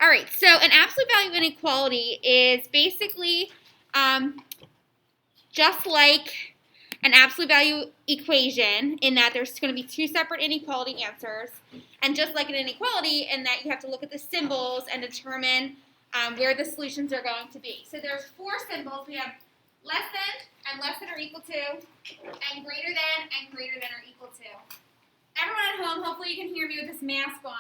All right, so an absolute value inequality is basically just like an absolute value equation in that there's going to be two separate inequality answers, and just like an inequality in that you have to look at the symbols and determine where the solutions are going to be. So there's four symbols. We have less than and less than or equal to, and greater than or equal to. Everyone at home, hopefully you can hear me with this mask on.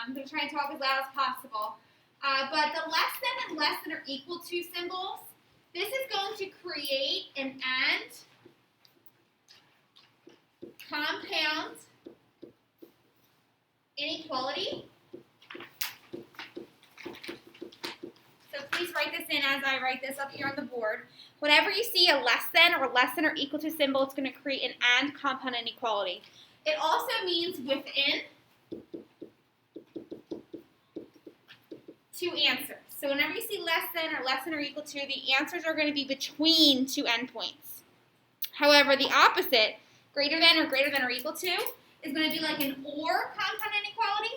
I'm going to try and talk as loud as possible. But the less than and less than or equal to symbols, this is going to create an and compound inequality. So please write this in as I write this up here on the board. Whenever you see a less than or equal to symbol, it's going to create an and compound inequality. It also means within two answers. So whenever you see less than or equal to, the answers are going to be between two endpoints. However, the opposite, greater than or equal to, is going to be like an or compound inequality.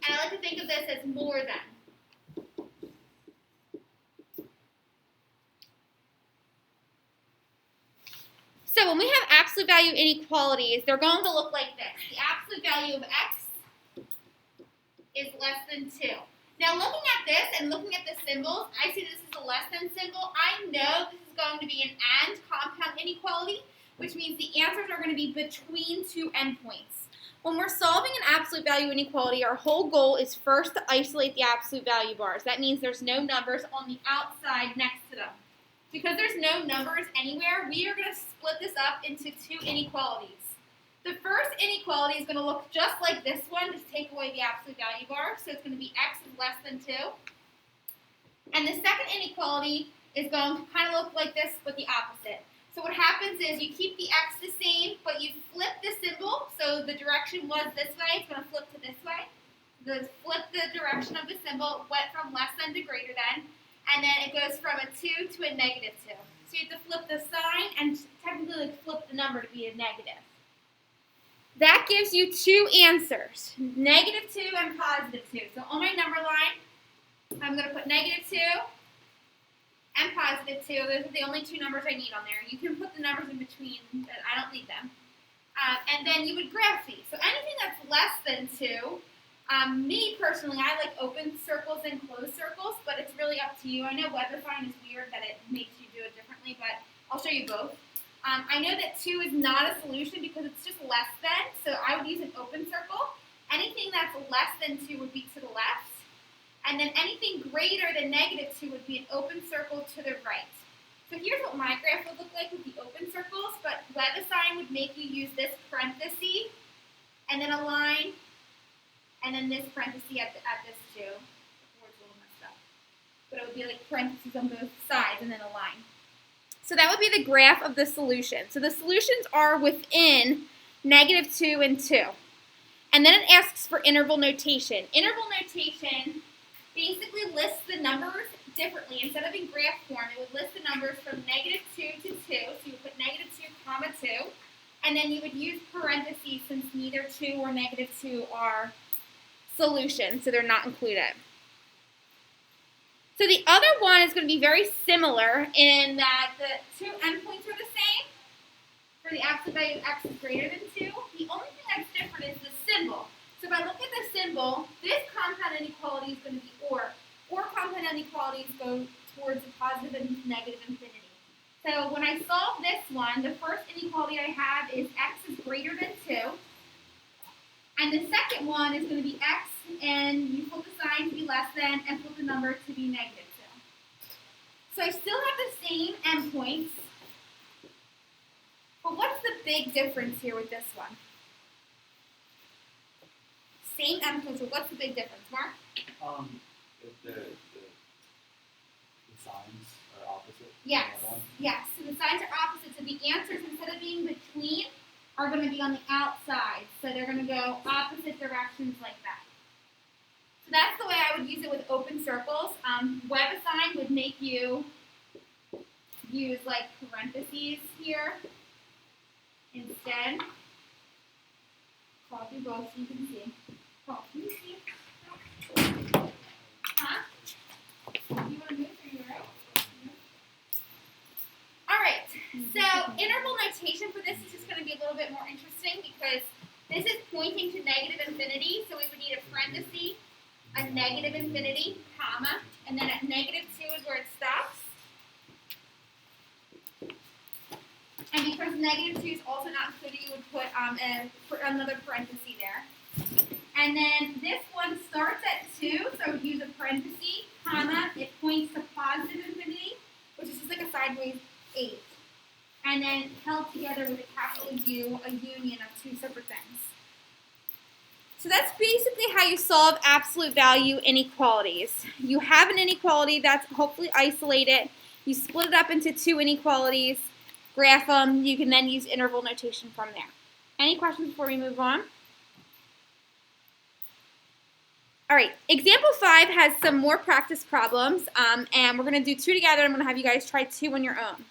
And I like to think of this as more than. So when we have absolute value inequalities, they're going to look like this. The absolute value of x is less than 2. Now looking at this and looking at the symbols, I see this is a less than symbol. I know this is going to be an and compound inequality, which means the answers are going to be between two endpoints. When we're solving an absolute value inequality, our whole goal is first to isolate the absolute value bars. That means there's no numbers on the outside next to them. Because there's no numbers anywhere, we are going to split this up into two inequalities. The first inequality is going to look just like this one, just take away the absolute value bar. So it's going to be x is less than 2. And the second inequality is going to kind of look like this, but the opposite. So what happens is you keep the x the same, but you flip the symbol. So the direction was this way, it's going to flip to this way. Flip the direction of the symbol, went from less than to greater than, and then it goes from a 2 to a negative 2. So you have to flip the sign and technically flip the number to be a negative. That gives you two answers, negative 2 and positive 2. So on my number line, I'm going to put negative 2 and positive 2. Those are the only two numbers I need on there. You can put the numbers in between, but I don't need them. And then you would graph these. So anything that's less than 2, me personally, I like open circles and closed circles, but it's really up to you. I know WebDefine is weird that it makes you do it differently, but I'll show you both. I know that 2 is not a solution because it's just less than, so I would use an open circle. Anything that's less than 2 would be to the left. And then anything greater than negative 2 would be an open circle to the right. So here's what my graph would look like with the open circles, but WebDefine would make you use this parenthesis, and then a line, and then this parenthesis at this 2. The word's a little messed up. But it would be like parentheses on both sides, and then a line. So that would be the graph of the solution. So the solutions are within negative 2 and 2. And then it asks for interval notation. Interval notation basically lists the numbers differently. Instead of in graph form, it would list the numbers from negative 2 to 2. So you would put negative 2, comma 2. And then you would use parentheses since neither 2 or negative 2 are solutions, so they're not included. So the other one is going to be very similar in that the two endpoints are the same. For the absolute value of x is greater than 2. The only thing that's different is the symbol. So if I look at the symbol, this compound inequality is going to be or. Or compound inequalities go towards the positive and negative infinity. So when I solve this one, the first inequality I have is x is greater than 2. And the second one is going to be x, and you flip the sign to be less than, and flip the number to be negative 2. So I still have the same endpoints, but what's the big difference here with this one? Same endpoints, but what's the big difference, Mark? The signs are opposite. Yes, yes. So the signs are opposite, so the answers, instead of being between, are going to be on the outside. So they're going to go opposite directions like that. So that's the way I would use it with open circles. WebDefine would make you use like parentheses here instead. I'll do both so you can see. Oh, can you see? Huh? You want to move or you right? Alright, so interval notation for this is just going to be a little bit more interesting because this is pointing to negative infinity, so we would need a parenthesis, a negative infinity, comma, and then at negative 2 is where it stops. And because negative 2 is also not included, you would put another parenthesis there. And then this one starts at 2, so I would use a parenthesis, comma, it points to positive infinity, which is just like a sideways 8. And then held together with a capital U, a union of two separate things. So that's basically how you solve absolute value inequalities. You have an inequality that's hopefully isolated. You split it up into two inequalities, graph them. You can then use interval notation from there. Any questions before we move on? All right, example 5 has some more practice problems, and we're going to do 2 together. I'm going to have you guys try 2 on your own.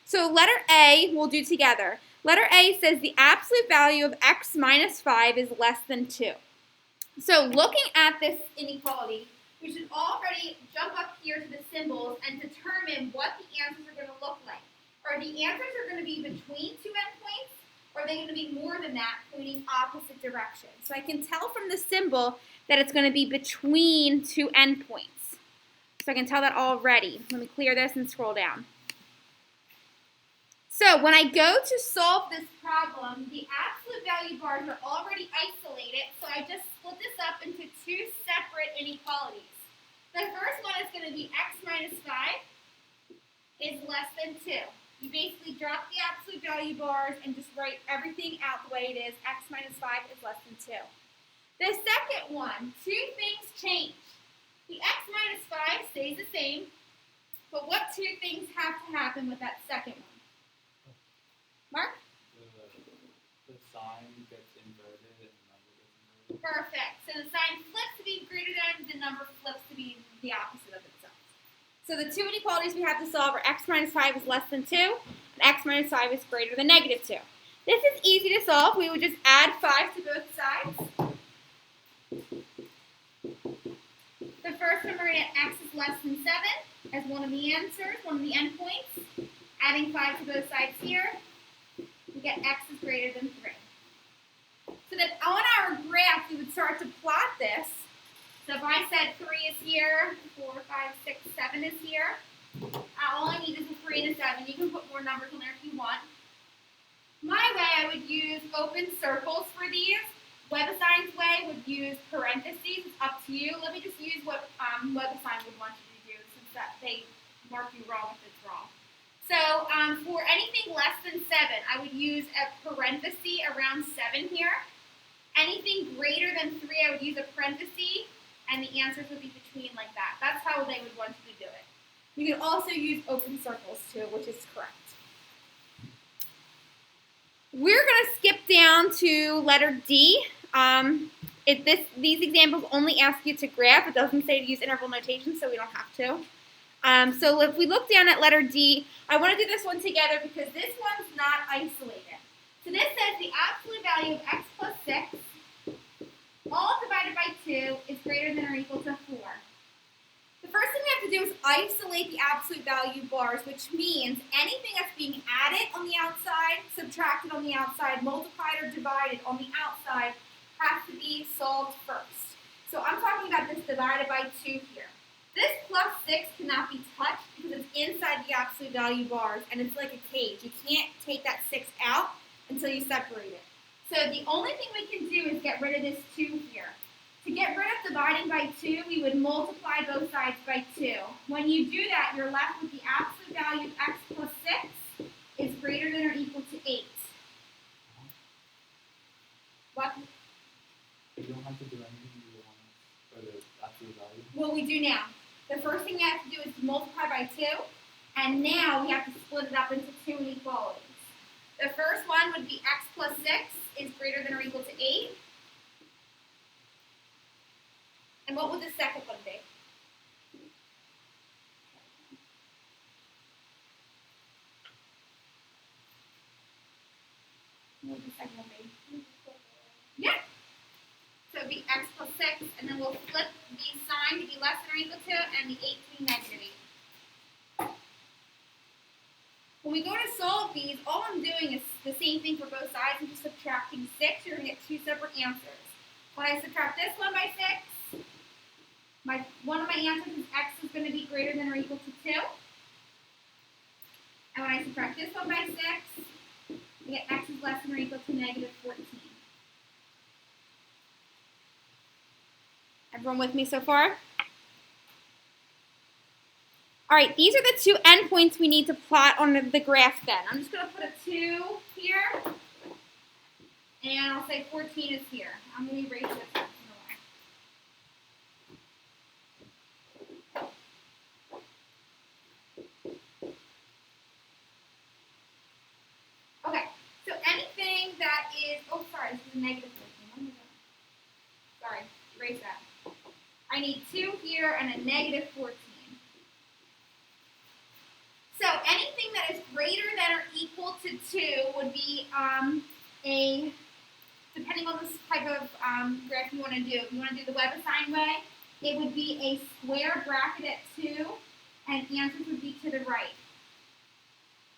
So letter A we'll do together. Letter A says the absolute value of x minus 5 is less than 2. So looking at this inequality, we should already jump up here to the symbols and determine what the answers are going to look like. Are the answers going to be between 2 endpoints, or are they going to be more than that, pointing opposite directions? So I can tell from the symbol that it's going to be between 2 endpoints. So I can tell that already. Let me clear this and scroll down. So when I go to solve this problem, the absolute value bars are already isolated, so I just split this up into 2 separate inequalities. The first one is going to be x minus 5 is less than 2. You basically drop the absolute value bars and just write everything out the way it is. X minus 5 is less than 2. The second one, 2 things change. The x minus 5 stays the same, but what 2 things have to happen with that second one? Mark? The sign gets inverted and the number gets inverted. Perfect. So the sign flips to be greater than, the number flips to be the opposite of itself. So the 2 inequalities we have to solve are x minus 5 is less than 2, and x minus 5 is greater than negative 2. This is easy to solve. We would just add 5 to both sides. The first one we're going to get x is less than 7 as one of the answers, one of the endpoints. Adding 5 to both sides here. We get x is greater than 3. So that on our graph, we would start to plot this. So if I said 3 is here, 4, 5, 6, 7 is here, all I need is a 3 and a 7. You can put more numbers in there if you want. My way, I would use open circles for these. WebAssign's way would use parentheses. It's up to you. Let me just use what WebAssign would want you to do, since that they mark you wrong if it's wrong. So for anything less than 7, I would use a parenthesis around 7 here. Anything greater than 3, I would use a parenthesis, and the answers would be between like that. That's how they would want you to do it. You can also use open circles too, which is correct. We're going to skip down to letter D. These examples only ask you to graph. It doesn't say to use interval notation, so we don't have to. So if we look down at letter D, I want to do this one together because this one's not isolated. So this says the absolute value of x plus 6, all divided by 2, is greater than or equal to 4. The first thing we have to do is isolate the absolute value bars, which means anything that's being added on the outside, subtracted on the outside, multiplied or divided on the outside has to be solved first. So I'm talking about this divided by 2 here. This plus 6 cannot be touched because it's inside the absolute value bars, and it's like a cage. You can't take that 6 out until you separate it. So the only thing we can do is get rid of this 2 here. To get rid of dividing by 2, we would multiply both sides by 2. When you do that, you're left with the absolute value of x plus 6 is greater than or equal to 8. What? You don't have to do anything you want for the absolute value. What we do now. The first thing we have to do is multiply by 2, and now we have to split it up into 2 inequalities. The first one would be x plus 6 is greater than or equal to 8. And what would the second one be? What would the second one be? Yeah. So it'd be x plus 6, and then we'll flip the sign to be less than or equal to, and the 8 to be negative 8. When we go to solve these, all I'm doing is the same thing for both sides. I'm just subtracting 6. You're going to get two separate answers. When I subtract this one by 6, one of my answers is x is going to be greater than or equal to 2. And when I subtract this one by 6, I get x is less than or equal to negative 14. Everyone with me so far? All right, these are the two endpoints we need to plot on the graph then. I'm just going to put a 2 here, and I'll say 14 is here. I'm going to erase this. Okay, so anything that is, oh, sorry, this is a negative 14. Sorry, erase that. I need 2 here and a negative 14. So anything that is greater than or equal to 2 would be depending on the type of graph you want to do. If you want to do the web assigned way, it would be a square bracket at 2, and answers would be to the right.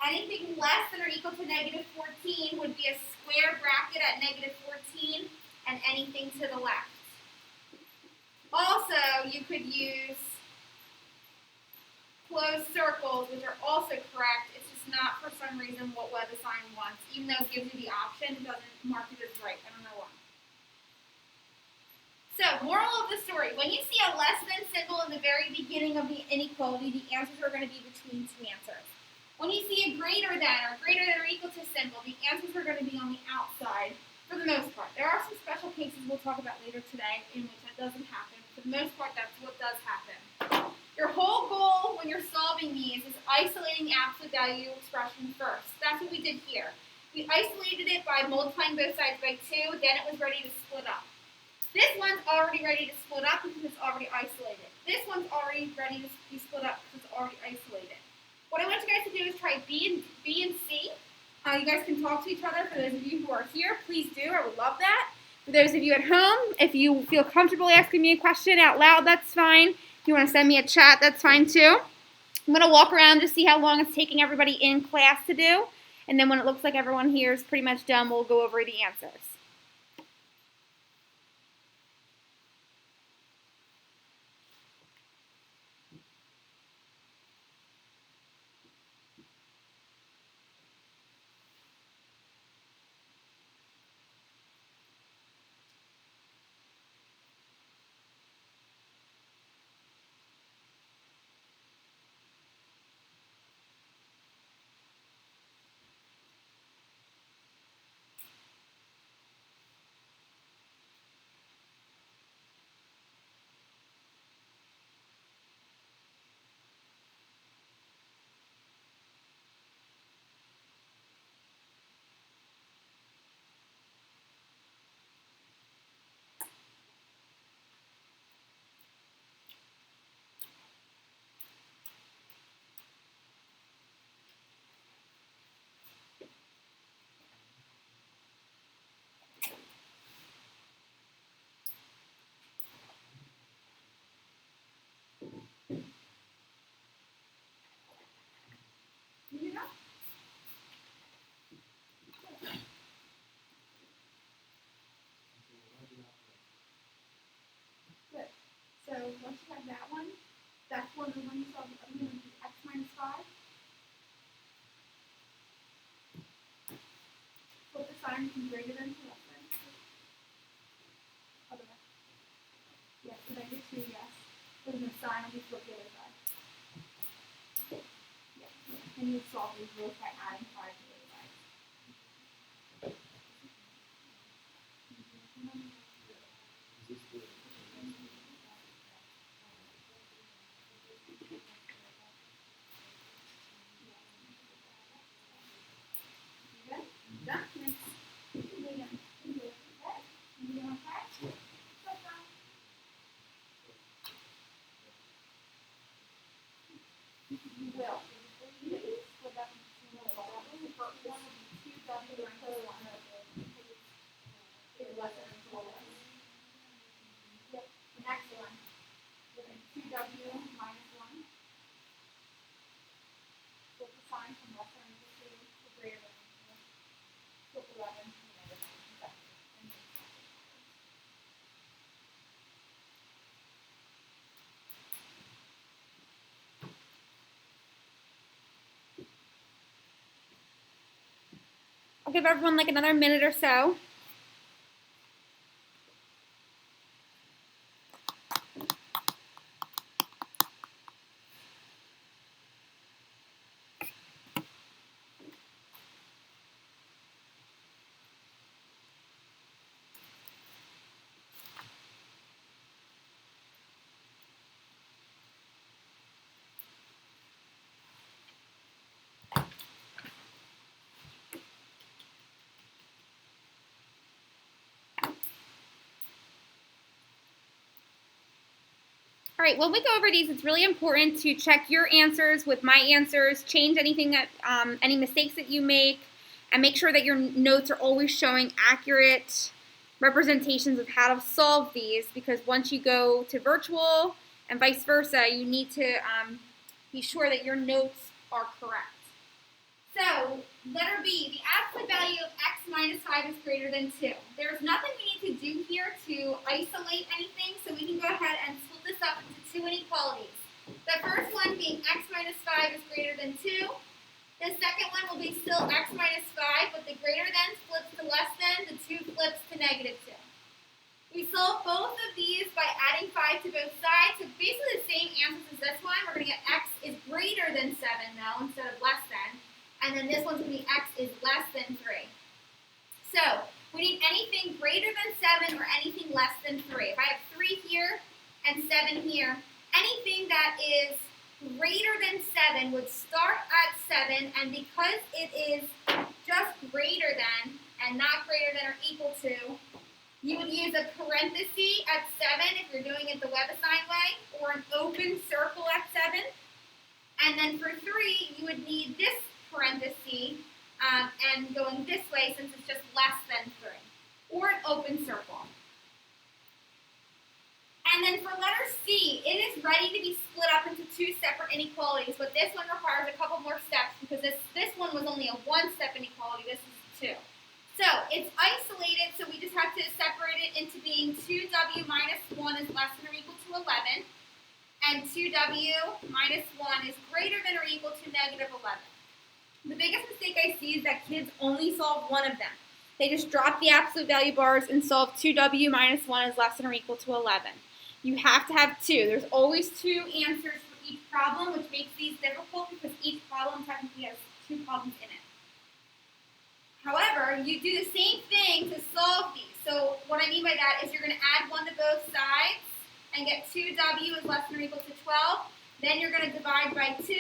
Anything less than or equal to negative 14 would be a square bracket at negative 14, and anything to the left. Also, you could use closed circles, which are also correct. It's just not for some reason what WebAssign wants. Even though it gives you the option, it doesn't mark it as right. I don't know why. So, moral of the story. When you see a less than symbol in the very beginning of the inequality, the answers are going to be between two answers. When you see a greater than or equal to symbol, the answers are going to be on the outside for the most part. There are some special cases we'll talk about later today in which that doesn't happen. For the most part, that's what does happen. Your whole goal when you're solving these is isolating the absolute value expression first. That's what we did here. We isolated it by multiplying both sides by 2, then it was ready to split up. This one's already ready to split up because it's already isolated. This one's already ready to be split up because it's already isolated. What I want you guys to do is try B and C. You guys can talk to each other. For those of you who are here, please do. I would love that. For those of you at home, if you feel comfortable asking me a question out loud, that's fine. If you want to send me a chat, that's fine too. I'm going to walk around to see how long it's taking everybody in class to do. And then when it looks like everyone here is pretty much done, we'll go over the answers. So once you have that one, that's one of the ones you saw the other one would be x minus 5. Flip the sign from greater than to less than. Other way. Yes, so then your 2, yes. But then the sign will be flipped the other side. Yes. And you solve these both by adding 5 to both sides. You will. Please split up into 2 little. sign from less than or equal to greater than flip 11 to negative 9. I'll give everyone like another minute or so. All right, when we go over these, it's really important to check your answers with my answers, change anything that, any mistakes that you make, and make sure that your notes are always showing accurate representations of how to solve these, because once you go to virtual and vice versa, you need to be sure that your notes are correct. So, letter B, the absolute value of x minus 5 is greater than 2. There's nothing we need to do here to isolate anything, so we can go ahead and split this up into two inequalities. The first one being x minus 5 is greater than 2. The second one will be still x minus 5, but the greater than flips to less than, the 2 flips to negative 2. We solve both of these by adding 5 to both sides, so basically the same answers as this one. We're going to get x is greater than 7, though, instead of less than. And then this one's going to be x is less than 3. So, we need anything greater than 7 or anything less than 3. If I have 3 here and 7 here, anything that is greater than 7 would start at 7, and because it is just greater than and not greater than or equal to, you would use a parenthesis at 7 if you're doing it the WebAssign way, or an open circle at 7. And then for 3, you would need this parenthesis and going this way since it's just less than 3, or an open circle. And then for letter C, it is ready to be split up into two separate inequalities, but this one requires a couple more steps because this one was only a one-step inequality, this is 2. So it's isolated, so we just have to separate it into being 2w minus 1 is less than or equal to 11, and 2w minus 1 is greater than or equal to negative 11. The biggest mistake I see is that kids only solve one of them. They just drop the absolute value bars and solve 2w minus 1 is less than or equal to 11. You have to have 2. There's always 2 answers for each problem, which makes these difficult because each problem technically has 2 problems in it. However, you do the same thing to solve these. So what I mean by that is you're going to add 1 to both sides and get 2w is less than or equal to 12. Then you're going to divide by 2,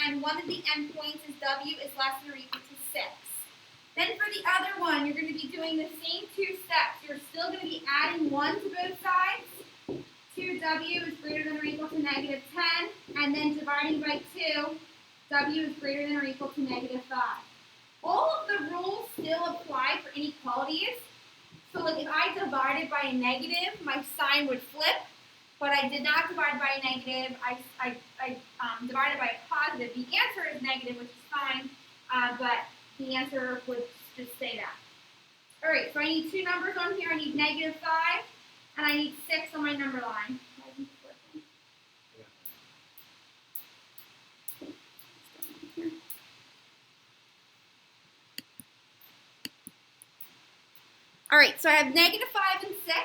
and one of the endpoints is w is less than or equal to 6. Then for the other one, you're going to be doing the same 2 steps. You're still going to be adding 1 to both sides. 2w is greater than or equal to negative 10, and then dividing by 2, w is greater than or equal to negative 5. All of the rules still apply for inequalities. So like if I divided by a negative, my sign would flip. But I did not divide by a negative. I divided by a positive. The answer is negative, which is fine, but the answer would just say that. All right, so I need 2 numbers on here. I need negative 5, and I need 6 on my number line. All right, so I have negative 5 and 6.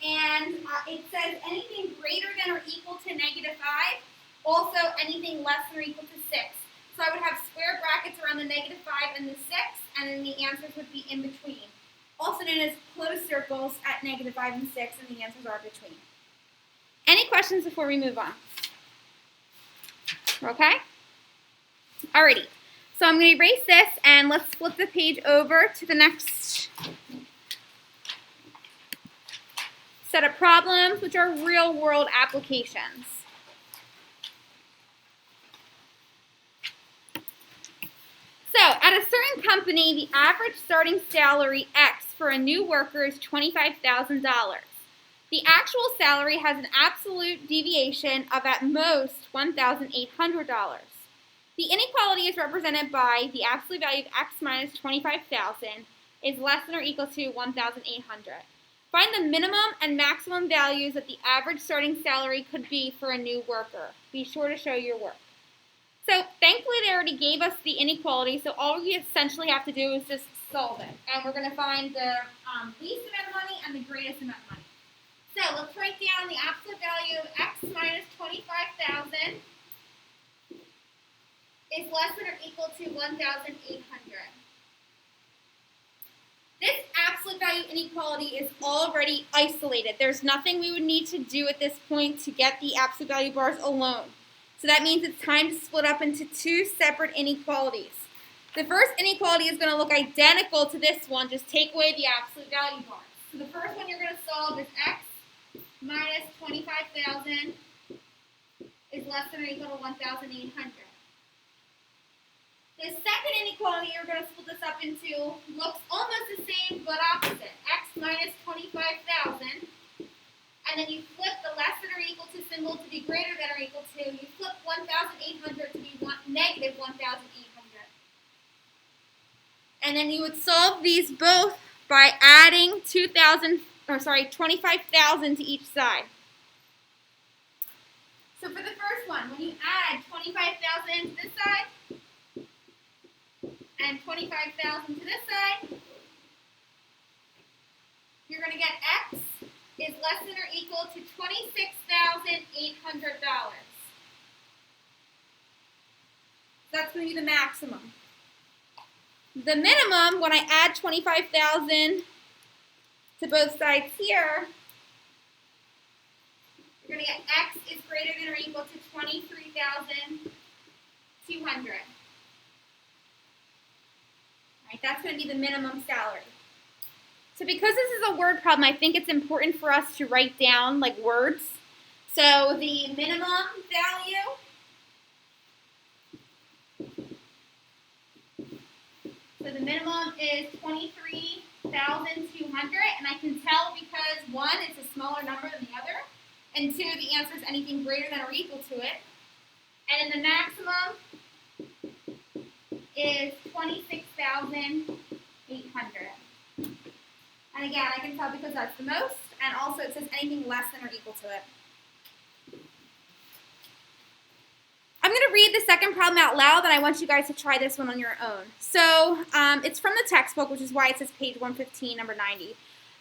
And it says anything greater than or equal to negative 5, also anything less than or equal to 6. So I would have square brackets around the negative 5 and the 6, and then the answers would be in between. Also known as closed circles at negative 5 and 6, and the answers are between. Any questions before we move on? Okay? Alrighty. So I'm going to erase this, and let's flip the page over to the next set of problems, which are real-world applications. So, at a certain company, the average starting salary X for a new worker is $25,000. The actual salary has an absolute deviation of at most $1,800. The inequality is represented by the absolute value of x minus 25,000 is less than or equal to 1,800. Find the minimum and maximum values that the average starting salary could be for a new worker. Be sure to show your work. So thankfully they already gave us the inequality, so all we essentially have to do is just solve it. And we're going to find the least amount of money and the greatest amount of money. So let's write down the absolute value of x minus 25,000 is less than or equal to 1,800. This absolute value inequality is already isolated. There's nothing we would need to do at this point to get the absolute value bars alone. So that means it's time to split up into two separate inequalities. The first inequality is going to look identical to this one, just take away the absolute value bars. So the first one you're going to solve is x minus 25,000 is less than or equal to 1,800. The second inequality you're going to split this up into looks almost the same but opposite. X minus 25,000. And then you flip the less than or equal to symbol to be greater than or equal to. You flip 1,800 to be negative 1,800. And then you would solve these both by adding 25,000 to each side. So for the first one, when you add 25,000 to this side, and 25,000 to this side, you're going to get x is less than or equal to $26,800. That's going to be the maximum. The minimum, when I add 25,000 to both sides here, you're going to get x is greater than or equal to 23,200. That's going to be the minimum salary. So because this is a word problem, I think it's important for us to write down like words. So the minimum value is 23,200, and I can tell because one, it's a smaller number than the other, and two, the answer is anything greater than or equal to it. And then the maximum is 26,800. And again, I can tell because that's the most, and also it says anything less than or equal to it. I'm going to read the second problem out loud, and I want you guys to try this one on your own. So it's from the textbook, which is why it says page 115, number 90.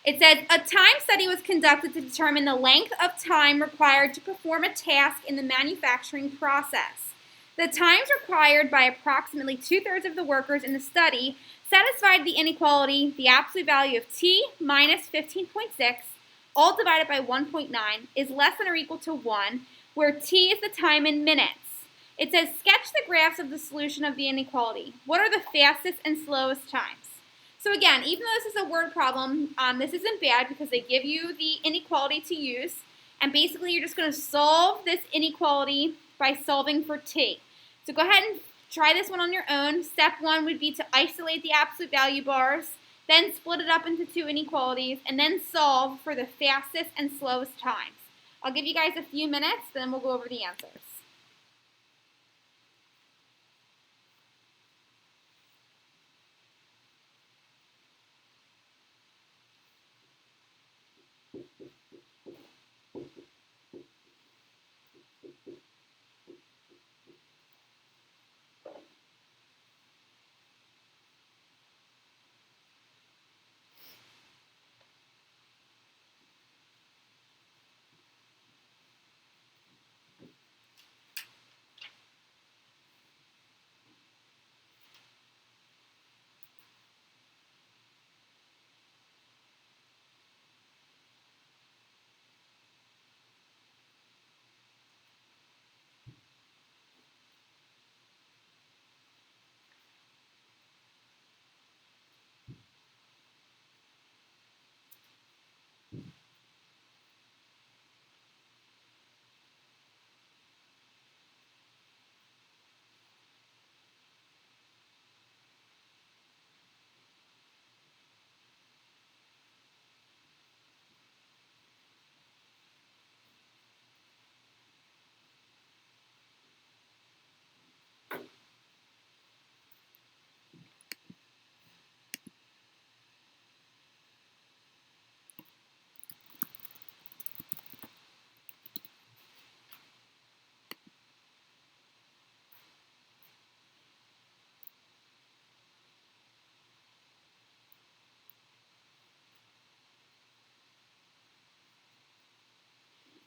It said, a time study was conducted to determine the length of time required to perform a task in the manufacturing process. The times required by approximately 2/3 of the workers in the study satisfied the inequality, the absolute value of t minus 15.6, all divided by 1.9, is less than or equal to 1, where t is the time in minutes. It says, sketch the graphs of the solution of the inequality. What are the fastest and slowest times? So again, even though this is a word problem, this isn't bad because they give you the inequality to use, and basically you're just going to solve this inequality by solving for t. So go ahead and try this one on your own. Step one would be to isolate the absolute value bars, then split it up into two inequalities, and then solve for the fastest and slowest times. I'll give you guys a few minutes, then we'll go over the answers.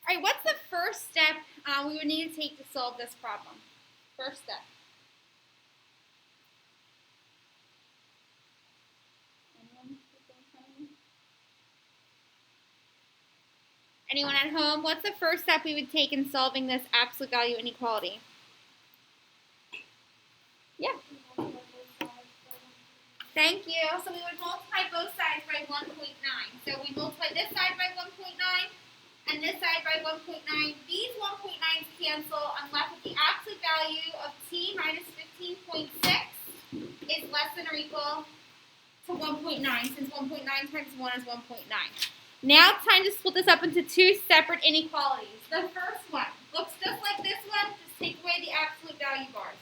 All right, what's the first step we would need to take to solve this problem? First step. Anyone at home? What's the first step we would take in solving this absolute value inequality? Yeah. Thank you. So we would multiply both sides by 1.9. So we multiply this side by 1.9 and this side by 1.9. These 1.9s cancel. I'm left with the absolute value of t minus 15.6 is less than or equal to 1.9, since 1.9 times 1 is 1.9. Now it's time to split this up into two separate inequalities. The first one looks just like this one, just take away the absolute value bars.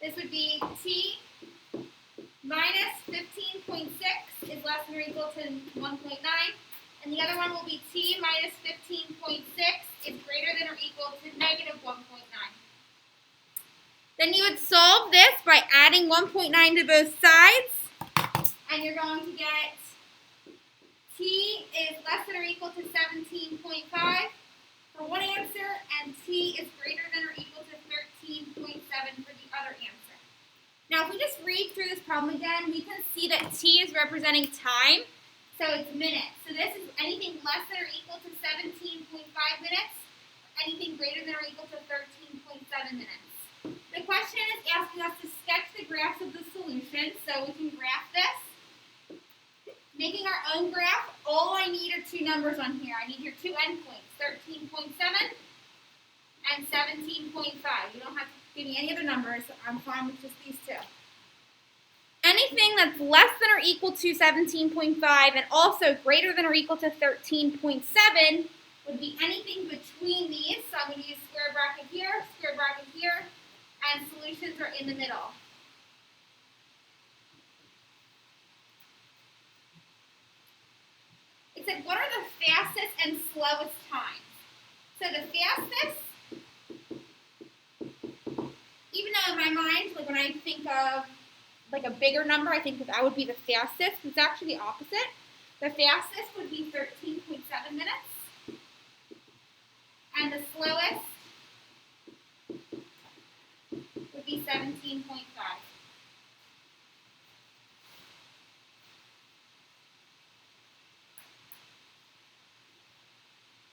This would be t minus 15.6 is less than or equal to 1.9, and the other one will be t minus 15.6 is greater than or equal to negative 1.9. Then you would solve this by adding 1.9 to both sides, and you're going to get t is less than or equal to 17.5 for one answer, and t is greater than or equal to 13.7 for the other answer. Now, if we just read through this problem again, we can see that t is representing time, so it's minutes. So this is anything less than or equal to 17.5 minutes, anything greater than or equal to 13.7 minutes. The question is asking us to sketch the graphs of the solution, so we can graph this. Making our own graph, all I need are two numbers on here. I need your two endpoints, 13.7 and 17.5. You don't have to give me any other numbers. I'm fine with just these two. Anything that's less than or equal to 17.5 and also greater than or equal to 13.7 would be anything between these. So I'm going to use square bracket here, and solutions are in the middle. It said, what are the fastest and slowest times? So the fastest, even though in my mind, like when I think of like a bigger number, I think that would be the fastest. It's actually the opposite. The fastest would be 13.7 minutes. And the slowest would be 17.5.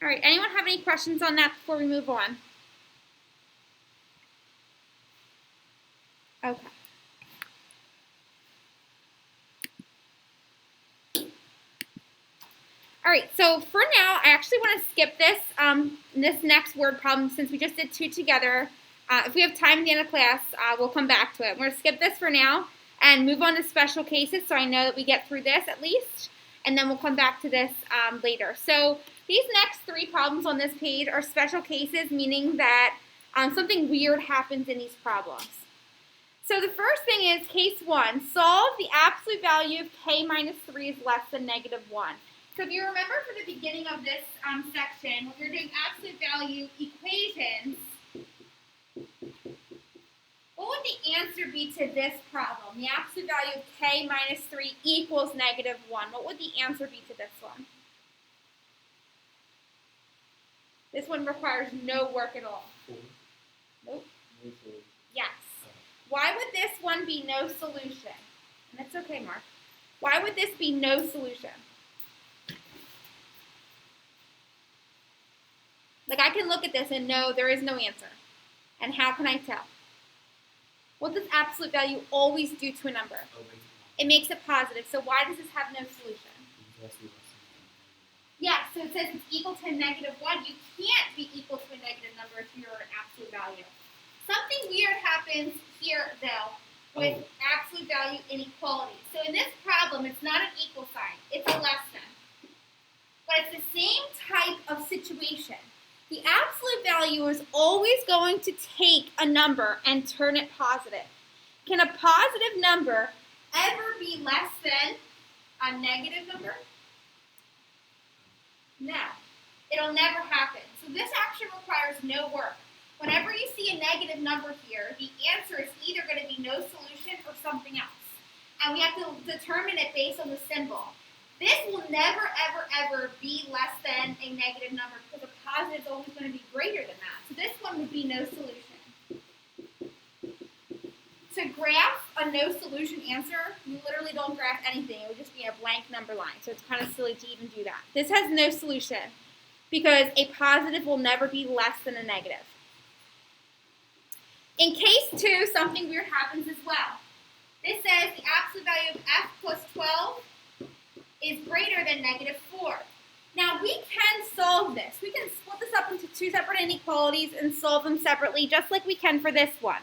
All right, anyone have any questions on that before we move on? Okay. All right, so for now, I actually want to skip this next word problem since we just did two together. If we have time at the end of class, we'll come back to it. We're going to skip this for now and move on to special cases so I know that we get through this at least, and then we'll come back to this later. So these next three problems on this page are special cases, meaning that something weird happens in these problems. So the first thing is case 1. Solve the absolute value of k minus 3 is less than negative 1. So if you remember from the beginning of this section, when we were doing absolute value equations, what would the answer be to this problem? The absolute value of k minus 3 equals negative 1. What would the answer be to this one? This one requires no work at all. Nope. Yes. Why would this one be no solution? And that's okay, Mark. Why would this be no solution? Like I can look at this and know there is no answer. And how can I tell? What does absolute value always do to a number? It makes it positive. So why does this have no solution? Yeah, so it says it's equal to negative 1. You can't be equal to a negative number if you're an absolute value. Something weird happens here, though, with absolute value inequality. So in this problem, it's not an equal sign. It's a less than. But it's the same type of situation. The absolute value is always going to take a number and turn it positive. Can a positive number ever be less than a negative number? No. It'll never happen. So this action requires no work. Whenever you see a negative number here, the answer is either going to be no solution or something else. And we have to determine it based on the symbol. This will never, ever, ever be less than a negative number because a positive is always going to be greater than that. So this one would be no solution. To graph a no solution answer, you literally don't graph anything. It would just be a blank number line. So it's kind of silly to even do that. This has no solution because a positive will never be less than a negative. In case 2, something weird happens as well. This says the absolute value of f plus 12 is greater than negative 4. Now we can solve this. We can split this up into 2 separate inequalities and solve them separately just like we can for this one.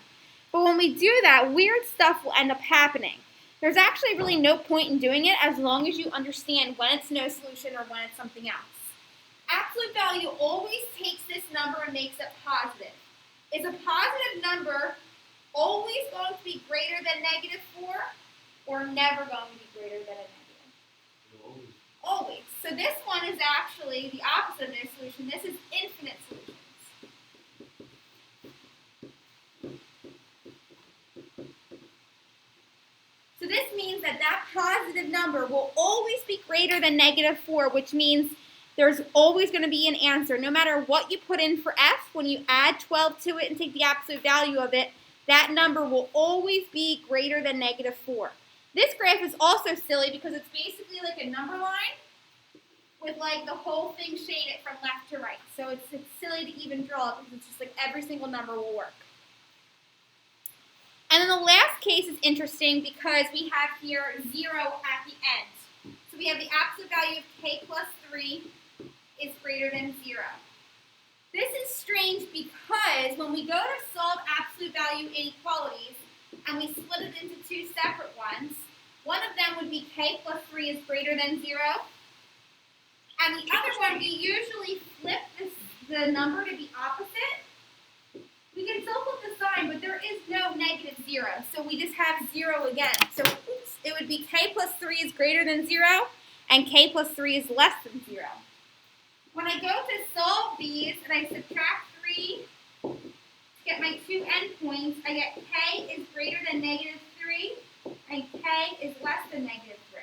But when we do that, weird stuff will end up happening. There's actually really no point in doing it as long as you understand when it's no solution or when it's something else. Absolute value always takes this number and makes it positive. Is a positive number always going to be greater than negative 4 or never going to be greater than a negative? Always. So this one is actually the opposite of no solution. This is infinite solutions. So this means that that positive number will always be greater than negative 4, which means there's always going to be an answer. No matter what you put in for f, when you add 12 to it and take the absolute value of it, that number will always be greater than negative 4. This graph is also silly because it's basically like a number line with like the whole thing shaded from left to right. So it's silly to even draw it because it's just like every single number will work. And then the last case is interesting because we have here 0 at the end. So we have the absolute value of k plus 3 is greater than 0. This is strange because when we go to solve absolute value inequalities and we split it into 2 separate ones, one of them would be k plus 3 is greater than 0. And the other one, we usually flip the number to be opposite. We can still flip the sign, but there is no negative 0. So we just have 0 again. So oops, it would be k plus 3 is greater than 0, and k plus 3 is less than 0. When I go to solve these and I subtract 3 to get my 2 endpoints, I get k is greater than negative 3, and k is less than negative 3.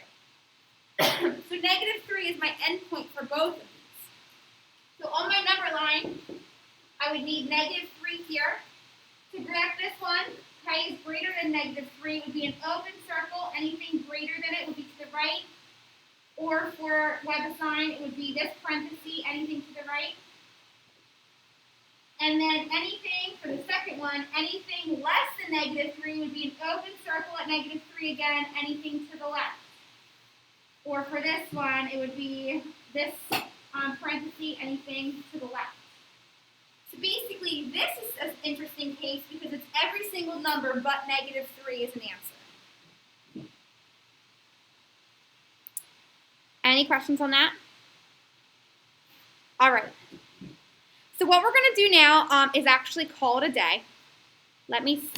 So negative 3 is my endpoint for both of these. So on my number line, I would need negative 3 here. To graph this one, k is greater than negative 3 would be an open circle. Anything greater than it would be to the right. Or for web assign, it would be this parenthesis, anything to the right. And then anything, for the second one, anything less than negative 3 would be an open circle at negative 3 again, anything to the left. Or for this one, it would be this parenthesis, anything to the left. So basically, this is an interesting case because it's every single number but negative 3 is an answer. Any questions on that? All right. So what we're going to do now is actually call it a day. Let me